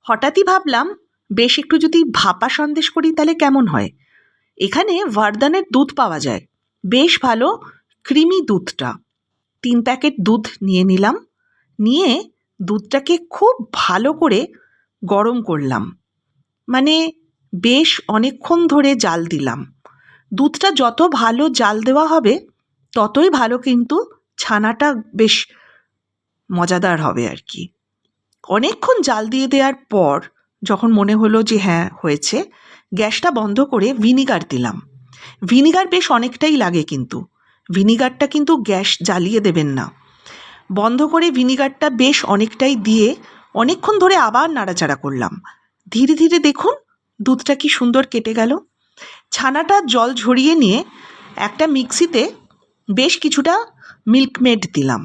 হঠাৎই ভাবলাম বেশ একটু যদি ভাপা সন্দেশ করি তাহলে কেমন হয়। এখানে ভারদানের দুধ পাওয়া যায়, বেশ ভালো ক্রিমি দুধটা। 3 প্যাকেট দুধ নিয়ে নিলাম, নিয়ে দুধটাকে খুব ভালো করে গরম করলাম, মানে বেশ অনেকক্ষণ ধরে জাল দিলাম। দুধটা যত ভালো জাল দেওয়া হবে ততই ভালো, কিন্তু ছানাটা বেশ মজাদার হবে আর কি। অনেকক্ষণ জাল দিয়ে দেওয়ার পর যখন মনে হলো যে হ্যাঁ হয়েছে, গ্যাসটা বন্ধ করে ভিনিগার দিলাম। ভিনিগার বেশ অনেকটাই লাগে, কিন্তু ভিনিগারটা কিন্তু গ্যাস জ্বালিয়ে দেবেন না। বন্ধ করে ভিনিগারটা বেশ অনেকটাই দিয়ে অনেকক্ষণ ধরে আবার নাড়াচাড়া করলাম। ধীরে ধীরে দেখুন দুধটা কি সুন্দর কেটে গেল। ছানাটা জল ঝরিয়ে নিয়ে একটা মিক্সিতে বেশ কিছুটা মিল্কমেড দিলাম।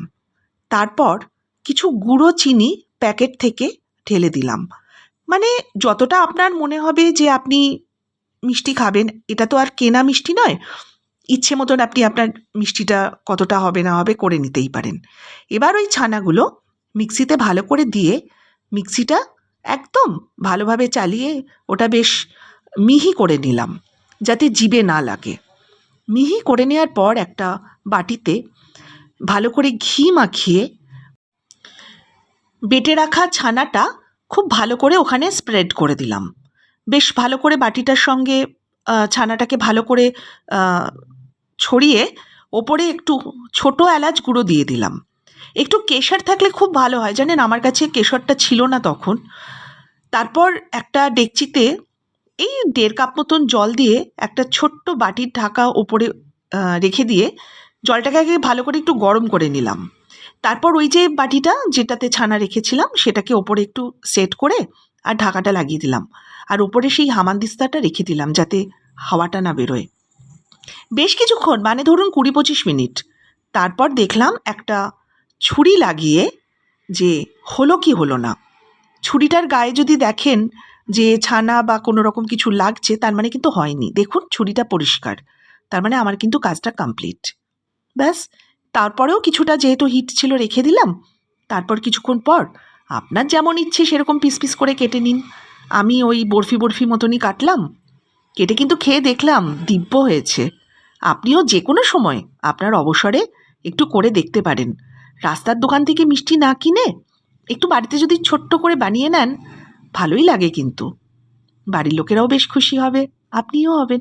তারপর কিছু গুঁড়ো চিনি প্যাকেট থেকে ঢেলে দিলাম। মানে যতটা আপনার মনে হবে যে আপনি মিষ্টি খাবেন, এটা তো আর কেনা মিষ্টি নয়, ইচ্ছে মতন আপনি আপনার মিষ্টিটা কতটা হবে না হবে করে নিতেই পারেন। এবার ওই ছানাগুলো মিক্সিতে ভালো করে দিয়ে মিক্সিটা একদম ভালোভাবে চালিয়ে ওটা বেশ মিহি করে নিলাম, যাতে জিভে না লাগে। মিহি করে নেওয়ার পর একটা বাটিতে ভালো করে ঘি মাখিয়ে বেটে রাখা ছানাটা খুব ভালো করে ওখানে স্প্রেড করে দিলাম। বেশ ভালো করে বাটিটার সঙ্গে ছানাটাকে ভালো করে ছড়িয়ে ওপরে একটু ছোট এলাচ গুঁড়ো দিয়ে দিলাম। একটু কেশর থাকলে খুব ভালো হয়, জানেন আমার কাছে কেশরটা ছিল না তখন। তারপর একটা ডেকচিতে এই 1.5 কাপ মতন জল দিয়ে একটা ছোট্ট বাটির ঢাকা ওপরে রেখে দিয়ে জলটাকে আগে ভালো করে একটু গরম করে নিলাম। তারপর ওই যে বাটিটা যেটাতে ছানা রেখেছিলাম সেটাকে ওপরে একটু সেট করে আর ঢাকাটা লাগিয়ে দিলাম, আর ওপরে সেই হামানদিস্তাটা রেখে দিলাম যাতে হাওয়াটা না বেরোয়। বেশ কিছুক্ষণ, মানে ধরুন 20-25 মিনিট। তারপর দেখলাম একটা ছুরি লাগিয়ে যে হলো কি হলো না। ছুরিটার গায়ে যদি দেখেন যে ছানা বা কোনো রকম কিছু লাগছে, তার মানে কিন্তু হয়নি। দেখুন ছুরিটা পরিষ্কার, তার মানে আমার কিন্তু কাজটা কমপ্লিট। ব্যাস, তারপরেও কিছুটা যেহেতু হিট ছিল রেখে দিলাম। তারপর কিছুক্ষণ পর আপনার যেমন ইচ্ছে সেরকম পিস পিস করে কেটে নিন। আমি ওই বরফি বরফি মতনই কাটলাম, কেটে কিন্তু খেয়ে দেখলাম দিব্য হয়েছে। আপনিও যে কোনো সময় আপনার অবসরে একটু করে দেখতে পারেন। রাস্তার দোকান থেকে মিষ্টি না কিনে একটু বাড়িতে যদি ছোট্ট করে বানিয়ে নেন, ভালোই লাগে কিন্তু। বাড়ির লোকেরাও বেশ খুশি হবে, আপনিও হবেন।